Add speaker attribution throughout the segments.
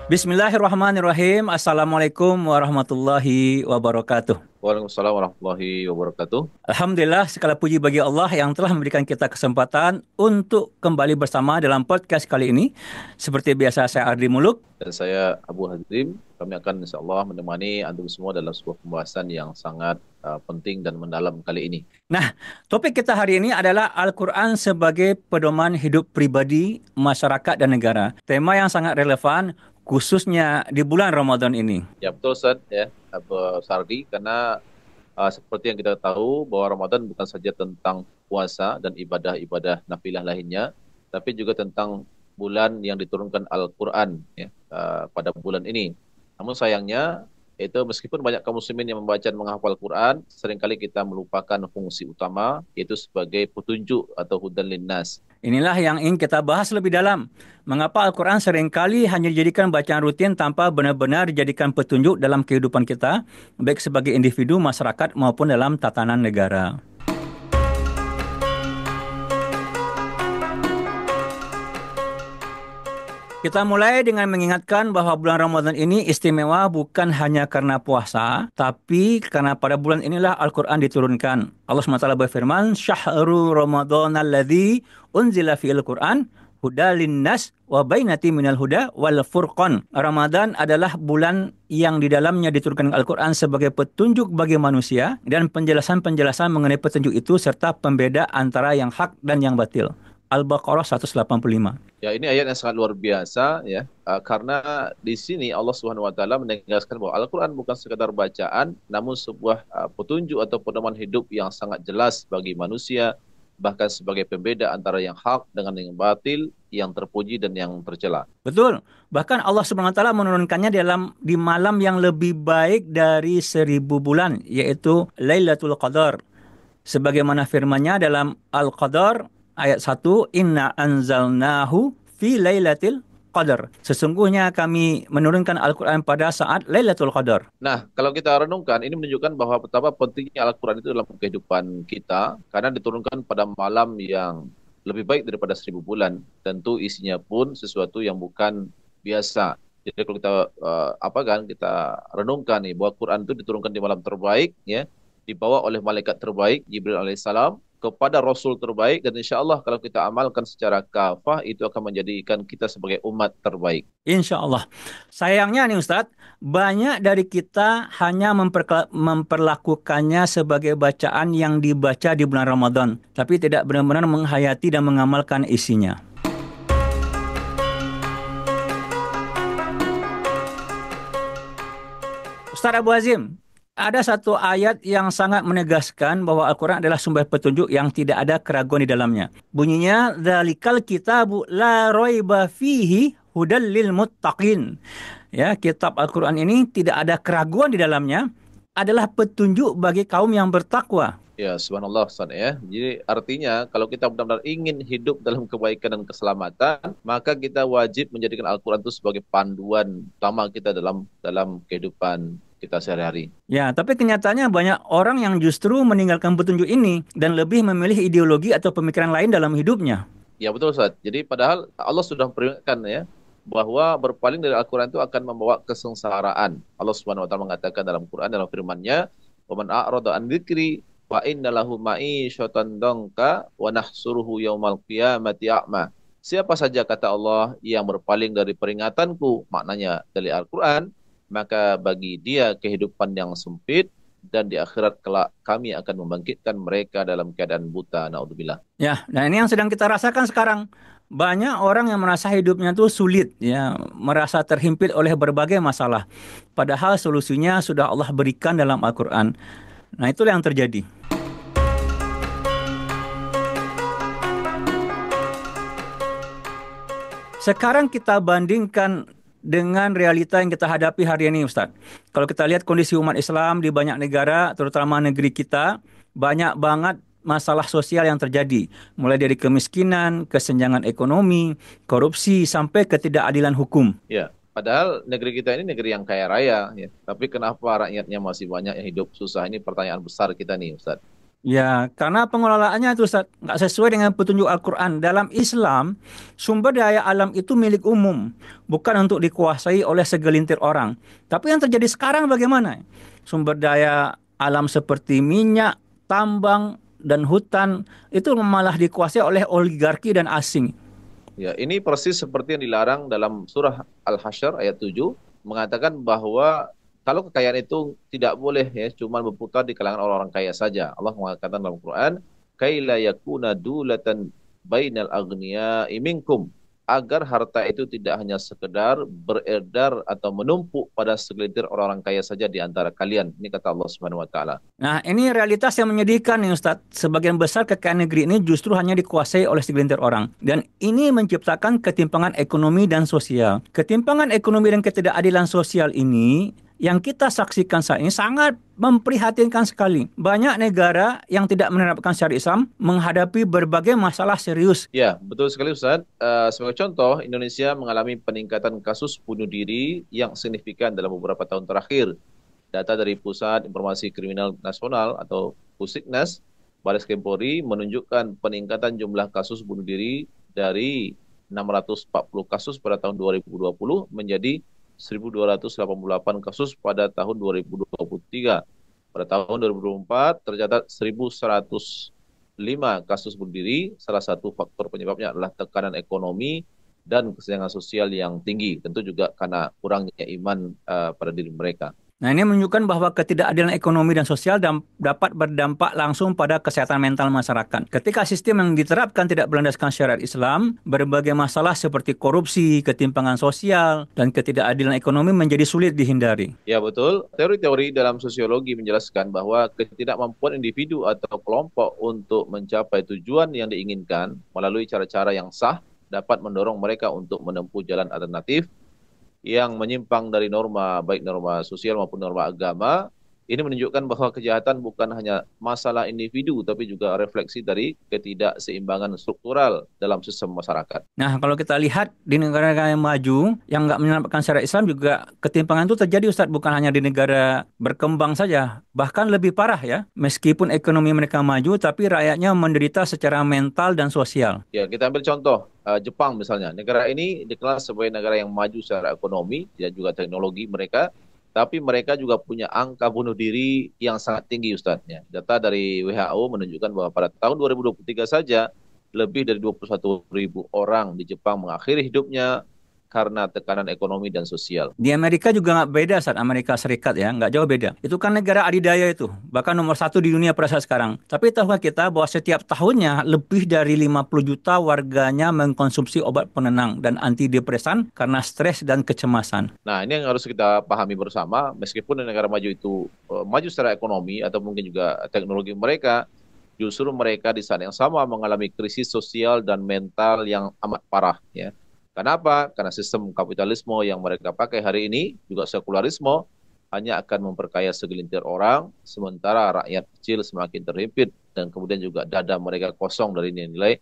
Speaker 1: Bismillahirrahmanirrahim. Assalamualaikum warahmatullahi wabarakatuh.
Speaker 2: Waalaikumsalam warahmatullahi wabarakatuh.
Speaker 1: Alhamdulillah, segala puji bagi Allah yang telah memberikan kita kesempatan untuk kembali bersama dalam podcast kali ini. Seperti biasa, saya Ardi Muluk.
Speaker 2: Dan saya Abu Hazim. Kami akan insya Allah menemani antum semua dalam sebuah pembahasan yang sangat penting dan mendalam kali ini.
Speaker 1: Nah, topik kita hari ini adalah Al-Quran sebagai pedoman hidup pribadi, masyarakat, dan negara. Tema yang sangat relevan, khususnya di bulan Ramadan ini.
Speaker 2: Ya betul Ustaz ya, Abu Sardi, karena seperti yang kita tahu bahwa Ramadan bukan saja tentang puasa dan ibadah-ibadah nafilah lainnya, tapi juga tentang bulan yang diturunkan Al-Quran ya, pada bulan ini. Namun sayangnya itu meskipun banyak kaum muslimin yang membaca dan menghafal Quran, seringkali kita melupakan fungsi utama yaitu sebagai petunjuk atau hudan linnas.
Speaker 1: Inilah yang ingin kita bahas lebih dalam. Mengapa Al-Quran seringkali hanya dijadikan bacaan rutin tanpa benar-benar dijadikan petunjuk dalam kehidupan kita, baik sebagai individu, masyarakat maupun dalam tatanan negara. Kita mulai dengan mengingatkan bahwa bulan Ramadan ini istimewa bukan hanya karena puasa, tapi karena pada bulan inilah Al-Quran diturunkan. Allah SWT berfirman, Syahrul Ramadan alladzi unzila fi'il Quran, hudalin nas wa bainati minal huda wal furqan. Ramadan adalah bulan yang di dalamnya diturunkan Al-Quran sebagai petunjuk bagi manusia dan penjelasan-penjelasan mengenai petunjuk itu serta pembeda antara yang hak dan yang batil. Al-Baqarah 185.
Speaker 2: Ya, ini ayat yang sangat luar biasa ya. Karena di sini Allah Subhanahu wa taala menegaskan bahwa Al-Qur'an bukan sekadar bacaan namun sebuah petunjuk atau pedoman hidup yang sangat jelas bagi manusia, bahkan sebagai pembeda antara yang hak dengan yang batil, yang terpuji dan yang tercela.
Speaker 1: Betul. Bahkan Allah Subhanahu wa taala menurunkannya di malam yang lebih baik dari 1000 bulan, yaitu Lailatul Qadar. Sebagaimana firman-Nya dalam Al-Qadar ayat 1, Inna anzalnahu fi Lailatul Qadar. Sesungguhnya kami menurunkan Al-Quran pada saat Lailatul Qadar.
Speaker 2: Nah, kalau kita renungkan, ini menunjukkan bahwa betapa pentingnya Al-Quran itu dalam kehidupan kita, karena diturunkan pada malam yang lebih baik daripada 1000 bulan. Tentu isinya pun sesuatu yang bukan biasa. Jadi kalau kita kita renungkan nih bahwa Quran itu diturunkan di malam terbaik, ya, dibawa oleh malaikat terbaik Jibril alaihissalam kepada Rasul terbaik, dan insya Allah kalau kita amalkan secara kafah itu akan menjadikan kita sebagai umat terbaik.
Speaker 1: Insya Allah. Sayangnya nih Ustadz, banyak dari kita hanya memperlakukannya sebagai bacaan yang dibaca di bulan Ramadan, tapi tidak benar-benar menghayati dan mengamalkan isinya. Ustadz Abu Hazim, ada satu ayat yang sangat menegaskan bahwa Al-Quran adalah sumber petunjuk yang tidak ada keraguan di dalamnya. Bunyinya, Dzalikal kitabu la raiba fihi hudal lil muttaqin. Ya, kitab Al-Quran ini tidak ada keraguan di dalamnya, adalah petunjuk bagi kaum yang bertakwa.
Speaker 2: Ya, subhanallah Ustaz ya. Jadi artinya kalau kita benar-benar ingin hidup dalam kebaikan dan keselamatan, maka kita wajib menjadikan Al-Quran itu sebagai panduan utama kita dalam dalam kehidupan kita sehari-hari.
Speaker 1: Ya, tapi kenyataannya banyak orang yang justru meninggalkan petunjuk ini dan lebih memilih ideologi atau pemikiran lain dalam hidupnya.
Speaker 2: Ya betul Ustaz. Jadi padahal Allah sudah memperingatkan ya bahwa berpaling dari Al-Quran itu akan membawa kesengsaraan. Allah Subhanahu wa taala mengatakan dalam Quran dalam firman-Nya, "Wa man a'rada an dzikri fa inna lahu ma'isyatan dangka wa nahsuruhu yaumal qiyamati a'ma." Siapa saja kata Allah yang berpaling dari peringatanku, maknanya dari Al-Quran, maka bagi dia kehidupan yang sempit dan di akhirat kelak kami akan membangkitkan mereka dalam keadaan buta. Naudzubillah.
Speaker 1: Ya, nah ini yang sedang kita rasakan sekarang. Banyak orang yang merasa hidupnya tuh sulit, ya, merasa terhimpit oleh berbagai masalah. Padahal solusinya sudah Allah berikan dalam Al-Quran. Nah, itulah yang terjadi. Sekarang kita bandingkan dengan realita yang kita hadapi hari ini, Ustadz. Kalau kita lihat kondisi umat Islam di banyak negara, terutama negeri kita, banyak banget masalah sosial yang terjadi. Mulai dari kemiskinan, kesenjangan ekonomi, korupsi, sampai ketidakadilan hukum.
Speaker 2: Ya, padahal negeri kita ini negeri yang kaya raya, ya. Tapi kenapa rakyatnya masih banyak yang hidup susah? Ini pertanyaan besar kita nih, Ustaz.
Speaker 1: Ya, karena pengelolaannya itu Ustaz, nggak sesuai dengan petunjuk Al-Quran. Dalam Islam, sumber daya alam itu milik umum, bukan untuk dikuasai oleh segelintir orang. Tapi yang terjadi sekarang bagaimana? Sumber daya alam seperti minyak, tambang, dan hutan itu malah dikuasai oleh oligarki dan asing.
Speaker 2: Ya, ini persis seperti yang dilarang dalam surah Al-Hasyr ayat 7 mengatakan bahwa kalau kekayaan itu tidak boleh ya cuma berputar di kalangan orang-orang kaya saja. Allah mengatakan dalam Quran, "Kaila yakuna dulatan bainal aghniya'i minkum." Agar harta itu tidak hanya sekedar beredar atau menumpuk pada segelintir orang-orang kaya saja di antara kalian. Ini kata Allah Subhanahu wa taala.
Speaker 1: Nah, ini realitas yang menyedihkan nih Ustadz. Sebagian besar kekayaan negeri ini justru hanya dikuasai oleh segelintir orang. Dan ini menciptakan ketimpangan ekonomi dan sosial. Ketimpangan ekonomi dan ketidakadilan sosial ini yang kita saksikan saat ini sangat memprihatinkan sekali. Banyak negara yang tidak menerapkan syariat Islam menghadapi berbagai masalah serius.
Speaker 2: Ya, betul sekali Ustaz. Sebagai contoh, Indonesia mengalami peningkatan kasus bunuh diri yang signifikan dalam beberapa tahun terakhir. Data dari Pusat Informasi Kriminal Nasional atau Pusiknas, Baris Krim Polri menunjukkan peningkatan jumlah kasus bunuh diri dari 640 kasus pada tahun 2020 menjadi 1.288 kasus pada tahun 2023. Pada tahun 2024 tercatat 1.105 kasus bunuh diri. Salah satu faktor penyebabnya adalah tekanan ekonomi dan kesenjangan sosial yang tinggi. Tentu juga karena kurangnya iman pada diri mereka.
Speaker 1: Nah, ini menunjukkan bahwa ketidakadilan ekonomi dan sosial dapat berdampak langsung pada kesehatan mental masyarakat. Ketika sistem yang diterapkan tidak berlandaskan syariat Islam, berbagai masalah seperti korupsi, ketimpangan sosial, dan ketidakadilan ekonomi menjadi sulit dihindari.
Speaker 2: Ya betul, teori-teori dalam sosiologi menjelaskan bahwa ketidakmampuan individu atau kelompok untuk mencapai tujuan yang diinginkan melalui cara-cara yang sah dapat mendorong mereka untuk menempuh jalan alternatif yang menyimpang dari norma, baik norma sosial maupun norma agama. Ini menunjukkan bahwa kejahatan bukan hanya masalah individu, tapi juga refleksi dari ketidakseimbangan struktural dalam sistem masyarakat.
Speaker 1: Nah, kalau kita lihat di negara-negara yang maju, yang nggak menerapkan syariat Islam juga ketimpangan itu terjadi, Ustadz. Bukan hanya di negara berkembang saja, bahkan lebih parah ya. Meskipun ekonomi mereka maju, tapi rakyatnya menderita secara mental dan sosial.
Speaker 2: Ya, kita ambil contoh Jepang misalnya. Negara ini dikenal sebagai negara yang maju secara ekonomi dan juga teknologi mereka, tapi mereka juga punya angka bunuh diri yang sangat tinggi, Ustaz. Ya, data dari WHO menunjukkan bahwa pada tahun 2023 saja lebih dari 21.000 orang di Jepang mengakhiri hidupnya karena tekanan ekonomi dan sosial.
Speaker 1: Di Amerika juga nggak beda saat Amerika Serikat ya, nggak jauh beda. Itu kan negara adidaya itu, bahkan nomor satu di dunia pada saat sekarang. Tapi tahukah kita bahwa setiap tahunnya lebih dari 50 juta warganya mengkonsumsi obat penenang dan antidepresan karena stres dan kecemasan.
Speaker 2: Nah, ini yang harus kita pahami bersama, meskipun negara maju itu maju secara ekonomi atau mungkin juga teknologi mereka, justru mereka di saat yang sama mengalami krisis sosial dan mental yang amat parah ya. Kenapa? Karena sistem kapitalisme yang mereka pakai hari ini, juga sekularisme, hanya akan memperkaya segelintir orang, sementara rakyat kecil semakin terhimpit, dan kemudian juga dada mereka kosong dari nilai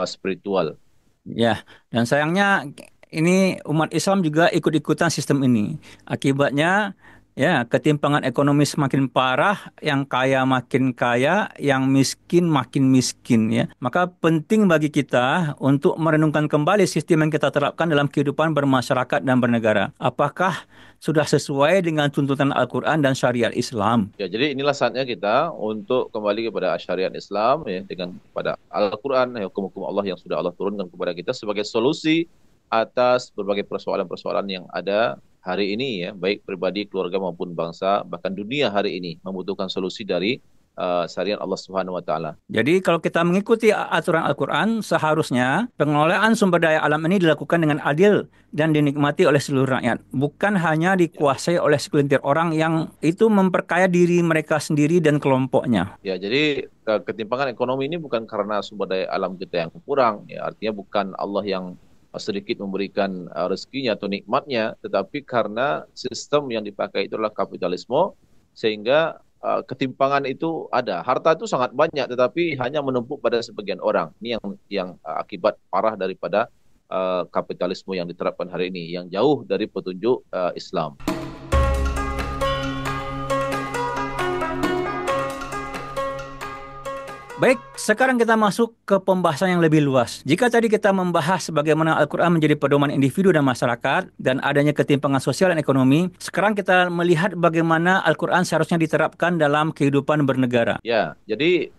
Speaker 2: spiritual.
Speaker 1: Ya, dan sayangnya ini umat Islam juga ikut-ikutan sistem ini. Akibatnya, ya, ketimpangan ekonomi semakin parah, yang kaya makin kaya, yang miskin makin miskin, ya. Maka penting bagi kita untuk merenungkan kembali sistem yang kita terapkan dalam kehidupan bermasyarakat dan bernegara. Apakah sudah sesuai dengan tuntutan Al-Quran dan syariat Islam?
Speaker 2: Ya, jadi inilah saatnya kita untuk kembali kepada syariat Islam ya, dengan kepada Al-Quran, ya, hukum-hukum Allah yang sudah Allah turunkan kepada kita sebagai solusi atas berbagai persoalan-persoalan yang ada hari ini ya, baik pribadi, keluarga maupun bangsa, bahkan dunia hari ini membutuhkan solusi dari syariat Allah Subhanahu wa taala.
Speaker 1: Jadi kalau kita mengikuti aturan Al-Quran, seharusnya pengelolaan sumber daya alam ini dilakukan dengan adil dan dinikmati oleh seluruh rakyat. Bukan hanya dikuasai oleh segelintir orang yang itu memperkaya diri mereka sendiri dan kelompoknya.
Speaker 2: Ya, jadi ketimpangan ekonomi ini bukan karena sumber daya alam kita yang kurang, ya, artinya bukan Allah yang sedikit memberikan rezekinya atau nikmatnya, tetapi karena sistem yang dipakai itu adalah kapitalisme, sehingga ketimpangan itu ada. Harta itu sangat banyak, tetapi hanya menumpuk pada sebagian orang. Ini yang akibat parah daripada kapitalisme yang diterapkan hari ini, yang jauh dari petunjuk Islam.
Speaker 1: Baik, sekarang kita masuk ke pembahasan yang lebih luas. Jika tadi kita membahas bagaimana Al-Quran menjadi pedoman individu dan masyarakat dan adanya ketimpangan sosial dan ekonomi, sekarang kita melihat bagaimana Al-Quran seharusnya diterapkan dalam kehidupan bernegara.
Speaker 2: Ya, jadi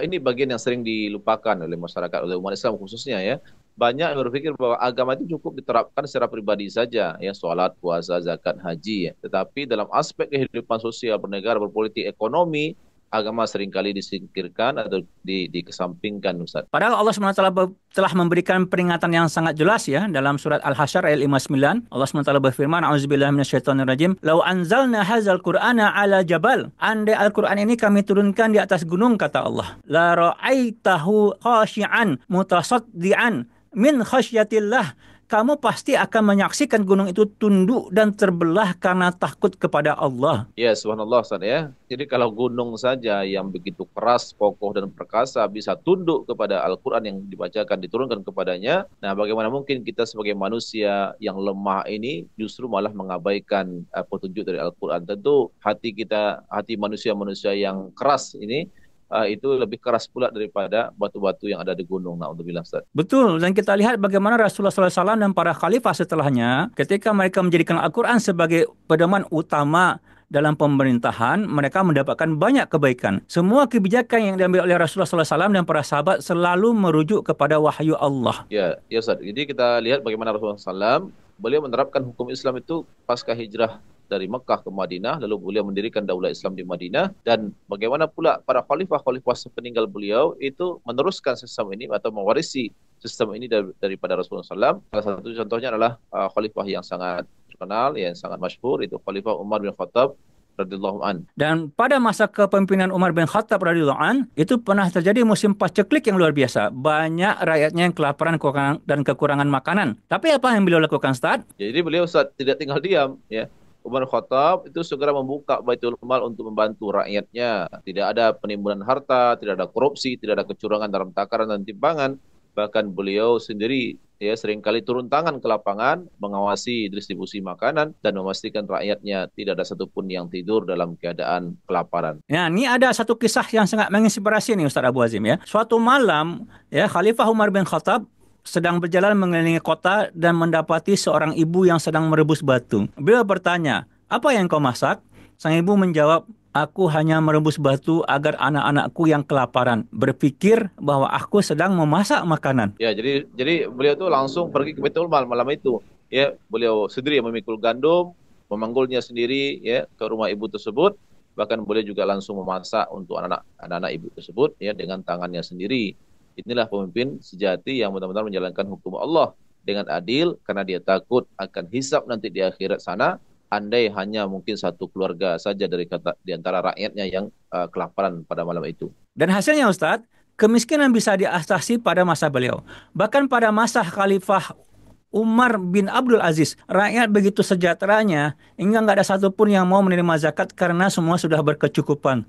Speaker 2: ini bagian yang sering dilupakan oleh masyarakat, oleh umat Islam khususnya ya. Banyak yang berpikir bahwa agama itu cukup diterapkan secara pribadi saja, ya, sholat, puasa, zakat, haji. Ya. Tetapi dalam aspek kehidupan sosial, bernegara, berpolitik, ekonomi, agama seringkali disingkirkan atau dikesampingkan, Ustaz.
Speaker 1: Padahal Allah SWT telah memberikan peringatan yang sangat jelas ya dalam surat Al-Hasyr ayat 59. Allah SWT berfirman, A'udzubillahi minasyaitonirrajim, "Lau anzalna hadzal Qur'ana 'ala jabal." Andai Al-Qur'an ini kami turunkan di atas gunung, kata Allah, la ra'aitahu khashi'an mutasaddian min khasyatillah. Kamu pasti akan menyaksikan gunung itu tunduk dan terbelah karena takut kepada Allah.
Speaker 2: Ya, subhanallah, Ustaz ya. Jadi kalau gunung saja yang begitu keras, kokoh dan perkasa bisa tunduk kepada Al-Quran yang dibacakan, diturunkan kepadanya. Nah, bagaimana mungkin kita sebagai manusia yang lemah ini justru malah mengabaikan petunjuk dari Al-Quran. Tentu hati kita, hati manusia-manusia yang keras ini, itu lebih keras pula daripada batu-batu yang ada di gunung. Na'udzubillah, Ustaz.
Speaker 1: Betul, dan kita lihat bagaimana Rasulullah SAW dan para khalifah setelahnya, ketika mereka menjadikan Al-Quran sebagai pedoman utama dalam pemerintahan, mereka mendapatkan banyak kebaikan. Semua kebijakan yang diambil oleh Rasulullah SAW dan para sahabat selalu merujuk kepada wahyu Allah.
Speaker 2: Ya, ya Ustaz. Jadi kita lihat bagaimana Rasulullah SAW, beliau menerapkan hukum Islam itu pasca hijrah dari Mekah ke Madinah, lalu beliau mendirikan daulah Islam di Madinah, dan bagaimana pula para khalifah-khalifah sepeninggal beliau itu meneruskan sistem ini atau mewarisi sistem ini daripada Rasulullah SAW. Salah satu contohnya adalah khalifah yang sangat terkenal, yang sangat masyhur, itu Khalifah Umar bin Khattab radhiyallahu an.
Speaker 1: Dan pada masa kepemimpinan Umar bin Khattab radhiyallahu an, itu pernah terjadi musim paceklik yang luar biasa. Banyak rakyatnya yang kelaparan dan kekurangan makanan. Tapi apa yang beliau lakukan, Ustaz?
Speaker 2: Jadi beliau Ustaz tidak tinggal diam, ya. Umar Khattab itu segera membuka Baitul Mal untuk membantu rakyatnya. Tidak ada penimbunan harta, tidak ada korupsi, tidak ada kecurangan dalam takaran dan timbangan. Bahkan beliau sendiri ya seringkali turun tangan ke lapangan mengawasi distribusi makanan dan memastikan rakyatnya tidak ada satupun yang tidur dalam keadaan kelaparan.
Speaker 1: Ya, ini ada satu kisah yang sangat menginspirasi nih Ustaz Abu Azim ya. Suatu malam ya Khalifah Umar bin Khattab sedang berjalan mengelilingi kota dan mendapati seorang ibu yang sedang merebus batu. Beliau bertanya, "Apa yang kau masak?" Sang ibu menjawab, "Aku hanya merebus batu agar anak-anakku yang kelaparan berpikir bahwa aku sedang memasak makanan."
Speaker 2: Ya, jadi beliau tuh langsung pergi ke Baitul Mal malam itu. Ya, beliau sendiri yang memikul gandum, memanggulnya sendiri ya ke rumah ibu tersebut. Bahkan beliau juga langsung memasak untuk anak-anak ibu tersebut ya dengan tangannya sendiri. Inilah pemimpin sejati yang benar-benar menjalankan hukum Allah dengan adil karena dia takut akan hisab nanti di akhirat sana. Andai hanya mungkin satu keluarga saja di antara rakyatnya yang kelaparan pada malam itu.
Speaker 1: Dan hasilnya Ustadz, kemiskinan bisa diatasi pada masa beliau. Bahkan pada masa Khalifah Umar bin Abdul Aziz, rakyat begitu sejahteranya hingga nggak ada satupun yang mau menerima zakat karena semua sudah berkecukupan.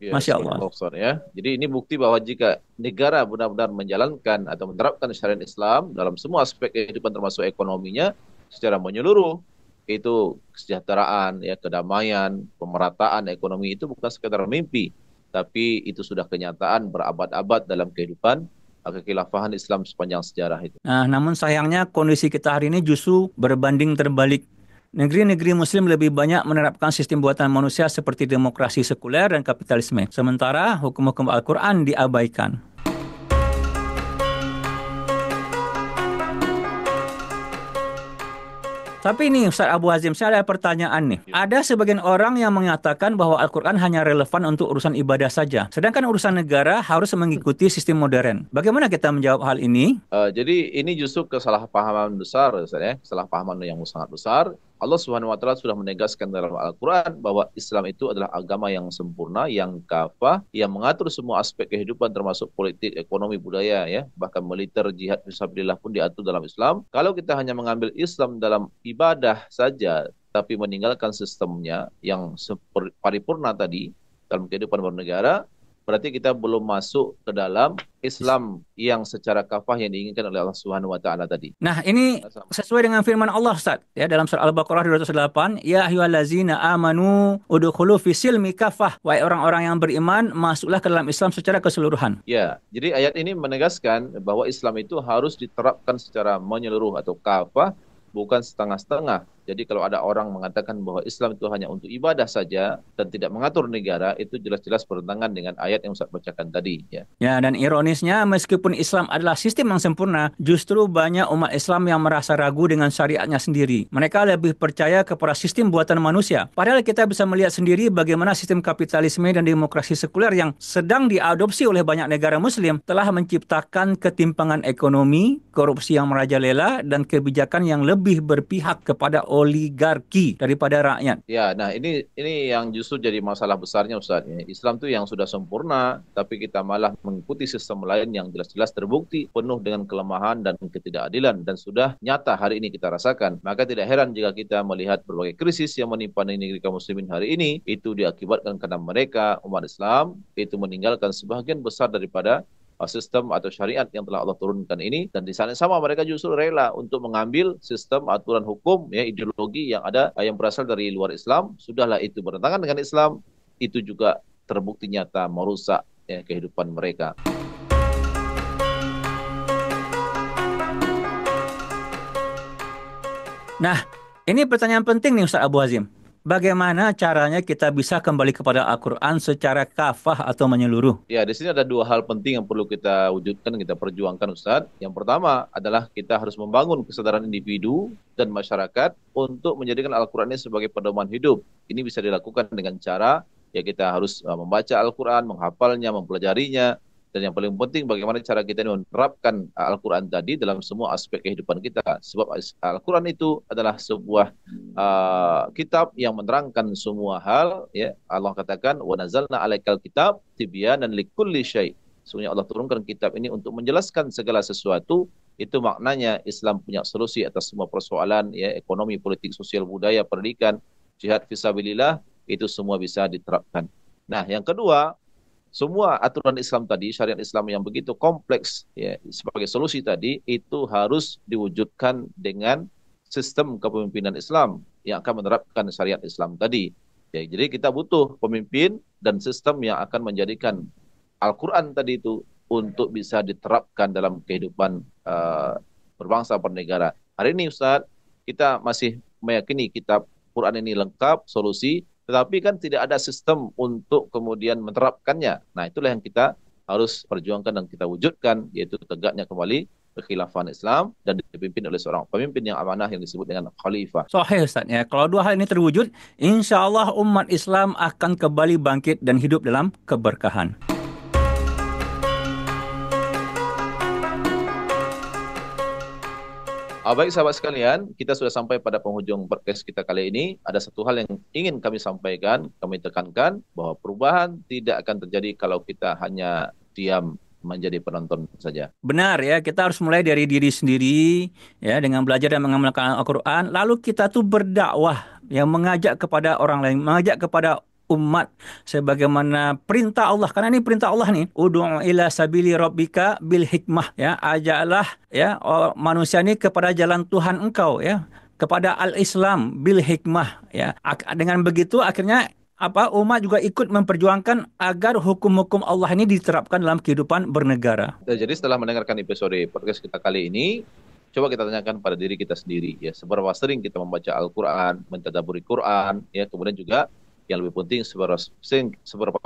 Speaker 2: Ya,
Speaker 1: Masya Allah.
Speaker 2: ya. Jadi ini bukti bahwa jika negara benar-benar menjalankan atau menerapkan syariat Islam dalam semua aspek kehidupan termasuk ekonominya secara menyeluruh, itu kesejahteraan, ya, kedamaian, pemerataan ekonomi itu bukan sekedar mimpi, tapi itu sudah kenyataan berabad-abad dalam kehidupan kekhilafahan Islam sepanjang sejarah itu.
Speaker 1: Nah, namun sayangnya kondisi kita hari ini justru berbanding terbalik. Negeri-negeri Muslim lebih banyak menerapkan sistem buatan manusia seperti demokrasi sekuler dan kapitalisme. Sementara hukum-hukum Al-Quran diabaikan. Tapi nih Ustaz Abu Hazim, saya ada pertanyaan nih. Ada sebagian orang yang mengatakan bahwa Al-Quran hanya relevan untuk urusan ibadah saja. Sedangkan urusan negara harus mengikuti sistem modern. Bagaimana kita menjawab hal ini?
Speaker 2: Jadi ini justru kesalahpahaman besar, Ustaz, ya. Kesalahpahaman yang sangat besar. Allah Subhanahu wa taala sudah menegaskan dalam Al-Quran bahwa Islam itu adalah agama yang sempurna, yang kafah, yang mengatur semua aspek kehidupan termasuk politik, ekonomi, budaya, ya, bahkan militer, jihad fisabilillah pun diatur dalam Islam. Kalau kita hanya mengambil Islam dalam ibadah saja tapi meninggalkan sistemnya yang paripurna tadi dalam kehidupan bernegara, berarti kita belum masuk ke dalam Islam yang secara kafah yang diinginkan oleh Allah Subhanahu wa taala tadi.
Speaker 1: Nah, ini sesuai dengan firman Allah, Ustaz. Ya, dalam surah Al-Baqarah 208, "Ya ayyuhallazina amanu udkhulu fis silmi kafah." Wahai orang-orang yang beriman, masuklah ke dalam Islam secara keseluruhan.
Speaker 2: Ya, jadi ayat ini menegaskan bahwa Islam itu harus diterapkan secara menyeluruh atau kafah, bukan setengah-setengah. Jadi kalau ada orang mengatakan bahwa Islam itu hanya untuk ibadah saja dan tidak mengatur negara, itu jelas-jelas bertentangan dengan ayat yang Ustaz bacakan tadi. Ya,
Speaker 1: Ya, dan ironisnya meskipun Islam adalah sistem yang sempurna, justru banyak umat Islam yang merasa ragu dengan syariatnya sendiri. Mereka lebih percaya kepada sistem buatan manusia. Padahal kita bisa melihat sendiri bagaimana sistem kapitalisme dan demokrasi sekuler yang sedang diadopsi oleh banyak negara muslim telah menciptakan ketimpangan ekonomi, korupsi yang merajalela, dan kebijakan yang lebih berpihak kepada oligarki daripada rakyat.
Speaker 2: ya, nah ini yang justru jadi masalah besarnya Ustaz. Ya. Islam itu yang sudah sempurna, tapi kita malah mengikuti sistem lain yang jelas-jelas terbukti penuh dengan kelemahan dan ketidakadilan dan sudah nyata hari ini kita rasakan. Maka tidak heran jika kita melihat berbagai krisis yang menimpa negeri kaum muslimin hari ini itu diakibatkan karena mereka umat Islam itu meninggalkan sebagian besar daripada sistem atau syariat yang telah Allah turunkan ini, dan di sana sama mereka justru rela untuk mengambil sistem aturan hukum ya ideologi yang ada yang berasal dari luar Islam. Sudahlah itu bertentangan dengan Islam, itu juga terbukti nyata merusak ya kehidupan mereka.
Speaker 1: Nah, ini pertanyaan penting nih Ustaz Abu Hazim. Bagaimana caranya kita bisa kembali kepada Al-Quran secara kafah atau menyeluruh?
Speaker 2: Ya, di sini ada dua hal penting yang perlu kita wujudkan, kita perjuangkan Ustadz. Yang pertama adalah kita harus membangun kesadaran individu dan masyarakat untuk menjadikan Al-Quran ini sebagai pedoman hidup. Ini bisa dilakukan dengan cara, ya kita harus membaca Al-Quran, menghafalnya, mempelajarinya. Dan yang paling penting bagaimana cara kita menerapkan Al-Quran tadi dalam semua aspek kehidupan kita. Sebab Al-Quran itu adalah sebuah kitab yang menerangkan semua hal. Ya, Allah katakan, wa nazalna alaikal kitab tibyanan likulli syai'. Sebenarnya Allah turunkan kitab ini untuk menjelaskan segala sesuatu. Itu maknanya Islam punya solusi atas semua persoalan, ya, ekonomi, politik, sosial, budaya, pendidikan, jihad fisabilillah, itu semua bisa diterapkan. Nah, yang kedua, semua aturan Islam tadi, syariat Islam yang begitu kompleks, ya, sebagai solusi tadi, itu harus diwujudkan dengan sistem kepemimpinan Islam yang akan menerapkan syariat Islam tadi. Ya, jadi kita butuh pemimpin dan sistem yang akan menjadikan Al-Quran tadi itu untuk bisa diterapkan dalam kehidupan berbangsa bernegara. Hari ini Ustaz, kita masih meyakini kitab Quran ini lengkap, solusi, tetapi kan tidak ada sistem untuk kemudian menerapkannya. Nah, itulah yang kita harus perjuangkan dan kita wujudkan, yaitu tegaknya kembali kekhilafan Islam dan dipimpin oleh seorang pemimpin yang amanah yang disebut dengan khalifah.
Speaker 1: Sahih Ustaz, ya. Kalau dua hal ini terwujud, insya Allah umat Islam akan kembali bangkit dan hidup dalam keberkahan.
Speaker 2: Baik sahabat sekalian, kita sudah sampai pada penghujung podcast kita kali ini. Ada satu hal yang ingin kami sampaikan, kami tekankan bahwa perubahan tidak akan terjadi kalau kita hanya diam menjadi penonton saja.
Speaker 1: Benar ya, kita harus mulai dari diri sendiri ya dengan belajar dan mengamalkan Al-Quran. Lalu kita tuh berdakwah yang mengajak kepada orang lain, mengajak kepada umat sebagaimana perintah Allah. Karena ini perintah Allah nih, ud'u ila sabili rabbika bil hikmah, ya, ajaklah ya manusia ini kepada jalan Tuhan engkau, ya, kepada al-Islam bil hikmah, ya. Dengan begitu akhirnya umat juga ikut memperjuangkan agar hukum-hukum Allah ini diterapkan dalam kehidupan bernegara.
Speaker 2: Jadi setelah mendengarkan episode podcast kita kali ini, coba kita tanyakan pada diri kita sendiri, ya, seberapa sering kita membaca Al-Quran, mentadabburi Quran, ya, kemudian juga yang lebih penting seberapa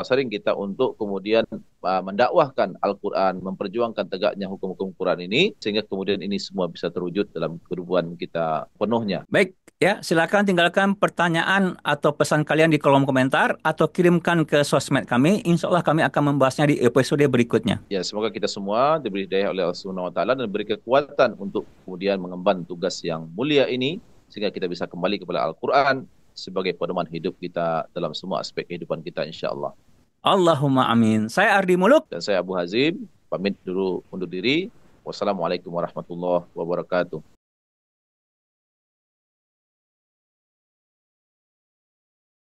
Speaker 2: sering kita untuk kemudian mendakwahkan Al-Quran, memperjuangkan tegaknya hukum-hukum Quran ini, sehingga kemudian ini semua bisa terwujud dalam kehidupan kita penuhnya.
Speaker 1: Baik, ya, silakan tinggalkan pertanyaan atau pesan kalian di kolom komentar atau kirimkan ke sosmed kami. Insya Allah kami akan membahasnya di episode berikutnya.
Speaker 2: Ya, semoga kita semua diberi hidayah oleh Allah Subhanahu wa taala dan diberi kekuatan untuk kemudian mengemban tugas yang mulia ini, sehingga kita bisa kembali kepada Al-Quran sebagai pedoman hidup kita dalam semua aspek kehidupan kita, insya-Allah.
Speaker 1: Allahumma amin. Saya Ardi Muluk.
Speaker 2: Dan saya Abu Hazim, pamit dulu undur diri. Wassalamualaikum warahmatullahi wabarakatuh.